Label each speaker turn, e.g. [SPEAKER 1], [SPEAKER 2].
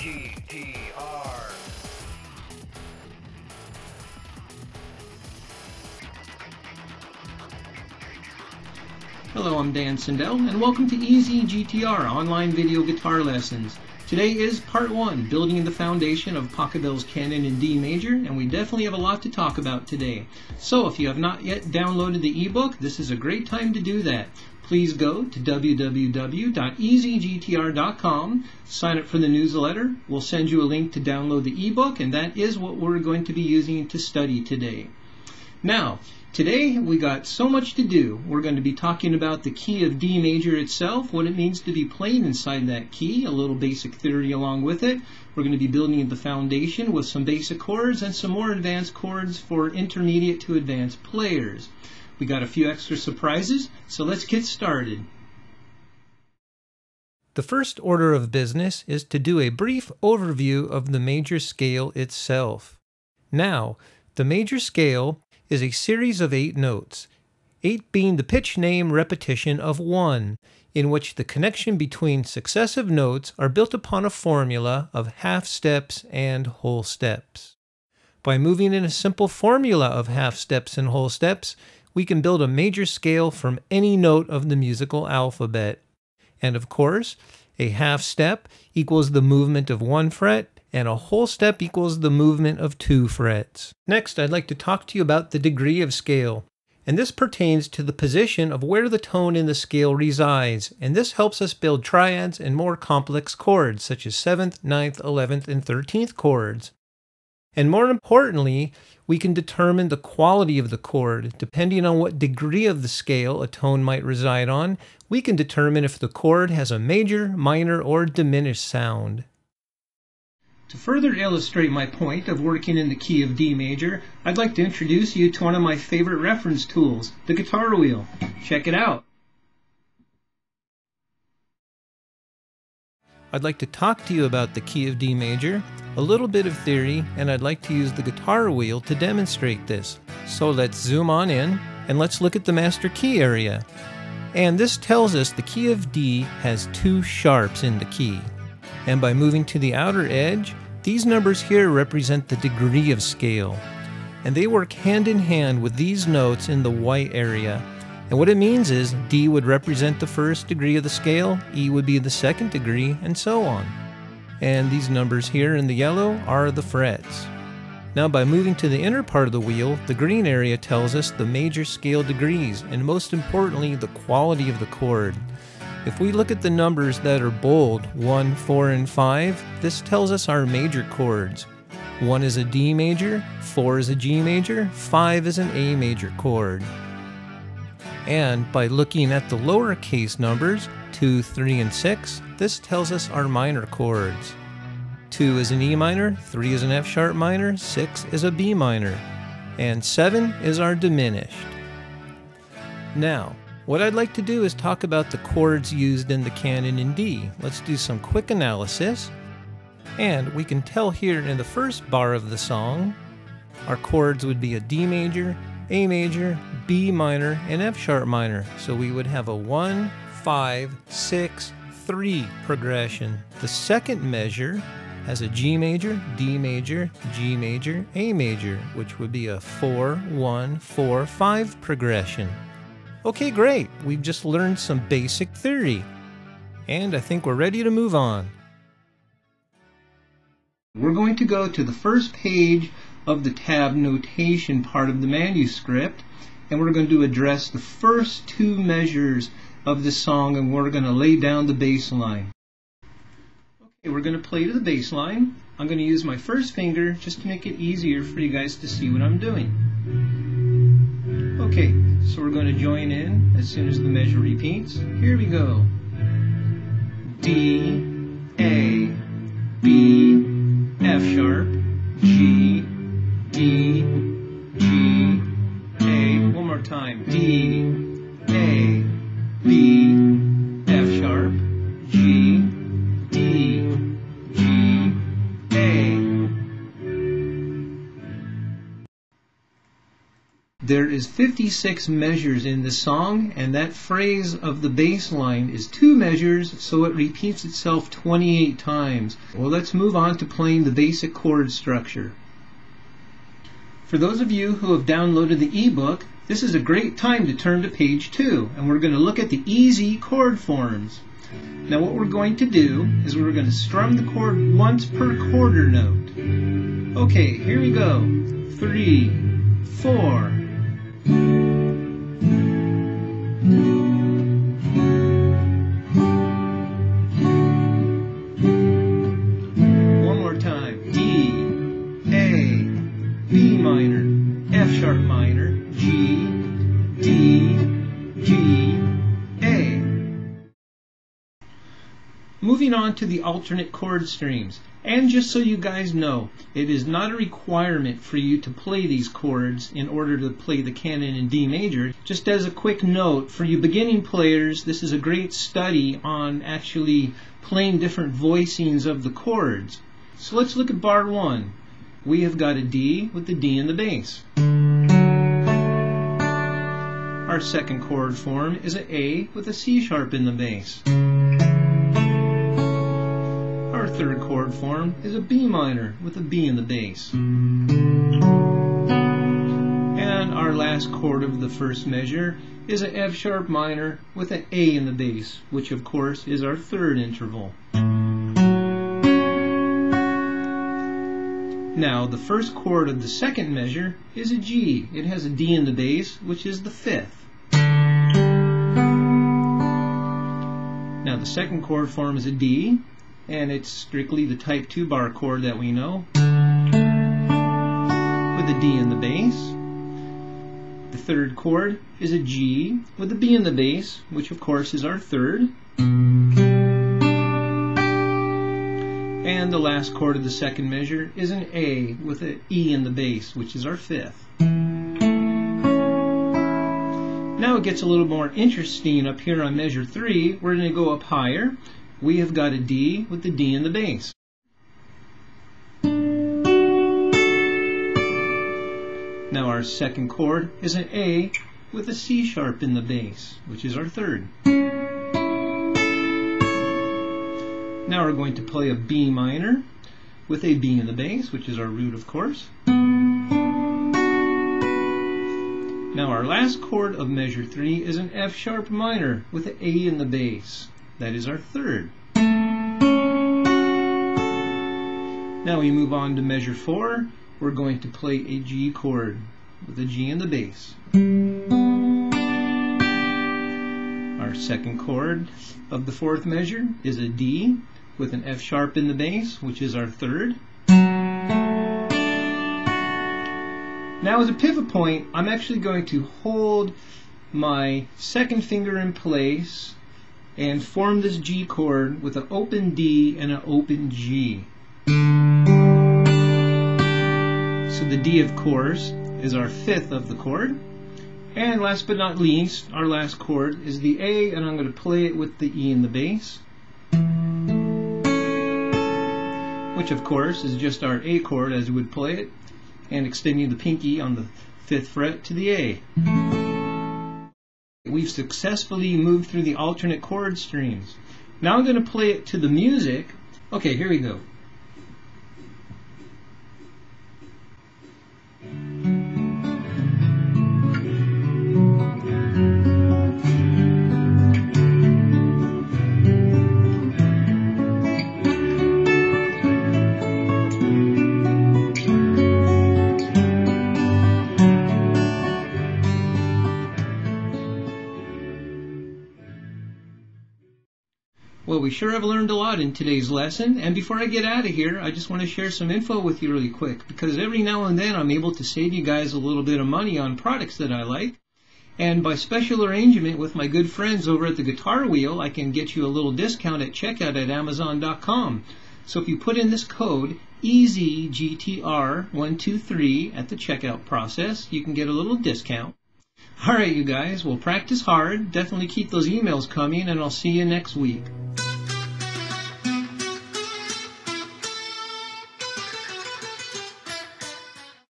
[SPEAKER 1] GTR.
[SPEAKER 2] Hello, I'm Dan Sindel, and welcome to EZ GTR online video guitar lessons. Today is part 1, building the foundation of Pachelbel's Canon in D major, and we definitely have a lot to talk about today. So if you have not yet downloaded the ebook, this is a great time to do that. Please go to www.ezgtr.com, sign up for the newsletter. We'll send you a link to download the ebook, and that is what we're going to be using to study today. Now, today we got so much to do. We're going to be talking about the key of D major itself, what it means to be playing inside that key, a little basic theory along with it. We're going to be building the foundation with some basic chords and some more advanced chords for intermediate to advanced players. We got a few extra surprises, so let's get started.
[SPEAKER 3] The first order of business is to do a brief overview of the major scale itself. Now, the major scale is a series of 8 notes, 8 being the pitch name repetition of 1, in which the connection between successive notes are built upon a formula of half steps and whole steps. By moving in a simple formula of half steps and whole steps, we can build a major scale from any note of the musical alphabet. And of course, a half step equals the movement of 1 fret, and a whole step equals the movement of 2 frets. Next, I'd like to talk to you about the degree of scale. And this pertains to the position of where the tone in the scale resides, and this helps us build triads and more complex chords, such as 7th, 9th, 11th, and 13th chords. And more importantly, we can determine the quality of the chord. Depending on what degree of the scale a tone might reside on, we can determine if the chord has a major, minor, or diminished sound.
[SPEAKER 2] To further illustrate my point of working in the key of D major, I'd like to introduce you to one of my favorite reference tools, the guitar wheel. Check it out.
[SPEAKER 3] I'd like to talk to you about the key of D major, a little bit of theory, and I'd like to use the guitar wheel to demonstrate this. So let's zoom on in, and let's look at the master key area. And this tells us the key of D has 2 sharps in the key. And by moving to the outer edge, these numbers here represent the degree of scale. And they work hand in hand with these notes in the white area. And what it means is D would represent the first degree of the scale, E would be the second degree, and so on. And these numbers here in the yellow are the frets. Now by moving to the inner part of the wheel, the green area tells us the major scale degrees, and most importantly, the quality of the chord. If we look at the numbers that are bold, 1, 4, and 5, this tells us our major chords. 1 is a D major, 4 is a G major, 5 is an A major chord. And by looking at the lowercase numbers, 2, 3, and 6, this tells us our minor chords. 2 is an E minor, 3 is an F sharp minor, 6 is a B minor, and 7 is our diminished. Now, what I'd like to do is talk about the chords used in the canon in D. Let's do some quick analysis. And we can tell here in the first bar of the song, our chords would be a D major, A major, B minor, and F sharp minor. So we would have a 1, 5, 6, 3 progression. The second measure has a G major, D major, G major, A major, which would be a 4, 1, 4, 5 progression. Okay, great. We've just learned some basic theory. And I think we're ready to move on.
[SPEAKER 2] We're going to go to the first page of the tab notation part of the manuscript, and we're going to address the first 2 measures of the song, and we're going to lay down the bass line. Okay, we're going to play to the bass line. I'm going to use my first finger just to make it easier for you guys to see what I'm doing. Okay, so we're going to join in as soon as the measure repeats. Here we go. D, A, B, F sharp, G, D, G, A. One more time. D, A, B, F sharp, G, D, G, A. There is 56 measures in the song, and that phrase of the bass line is 2 measures, so it repeats itself 28 times. Well, let's move on to playing the basic chord structure. For those of you who have downloaded the ebook, this is a great time to turn to page 2, and we're going to look at the EZ chord forms. Now what we're going to do is we're going to strum the chord once per quarter note. Okay, here we go. 3, 4. One more time. D, A, B minor, F sharp minor, G, D, G, A. Moving on to the alternate chord streams. And just so you guys know, it is not a requirement for you to play these chords in order to play the canon in D major. Just as a quick note, for you beginning players, this is a great study on actually playing different voicings of the chords. So let's look at bar 1. We have got a D with the D in the bass. Our second chord form is an A with a C sharp in the bass. Our third chord form is a B minor with a B in the bass. And our last chord of the first measure is an F sharp minor with an A in the bass, which of course is our third interval. Now the first chord of the second measure is a G. It has a D in the bass, which is the fifth. Now the second chord form is a D, and it's strictly the type 2 bar chord that we know, with a D in the bass. The third chord is a G with a B in the bass, which of course is our third. And the last chord of the second measure is an A with an E in the bass, which is our fifth. Now it gets a little more interesting up here on measure 3. We're going to go up higher. We have got a D with the D in the bass. Now our second chord is an A with a C sharp in the bass, which is our third. Now we're going to play a B minor with a B in the bass, which is our root, of course. Now our last chord of measure 3 is an F sharp minor with an A in the bass. That is our third. Now we move on to measure 4. We're going to play a G chord with a G in the bass. Our second chord of the fourth measure is a D with an F sharp in the bass, which is our third. Now as a pivot point, I'm actually going to hold my second finger in place and form this G chord with an open D and an open G. So the D, of course, is our fifth of the chord. And last but not least, our last chord is the A, and I'm going to play it with the E in the bass, which of course is just our A chord as we would play it, and extending the pinky on the 5th fret to the A. We've successfully moved through the alternate chord streams. Now I'm going to play it to the music. Okay, here we go. Well, we sure have learned a lot in today's lesson, and before I get out of here, I just want to share some info with you really quick, because every now and then I'm able to save you guys a little bit of money on products that I like, and by special arrangement with my good friends over at the Guitar Wheel, I can get you a little discount at checkout at Amazon.com. So if you put in this code EZGTR123 at the checkout process, you can get a little discount. Alright you guys, well practice hard, definitely keep those emails coming, and I'll see you next week.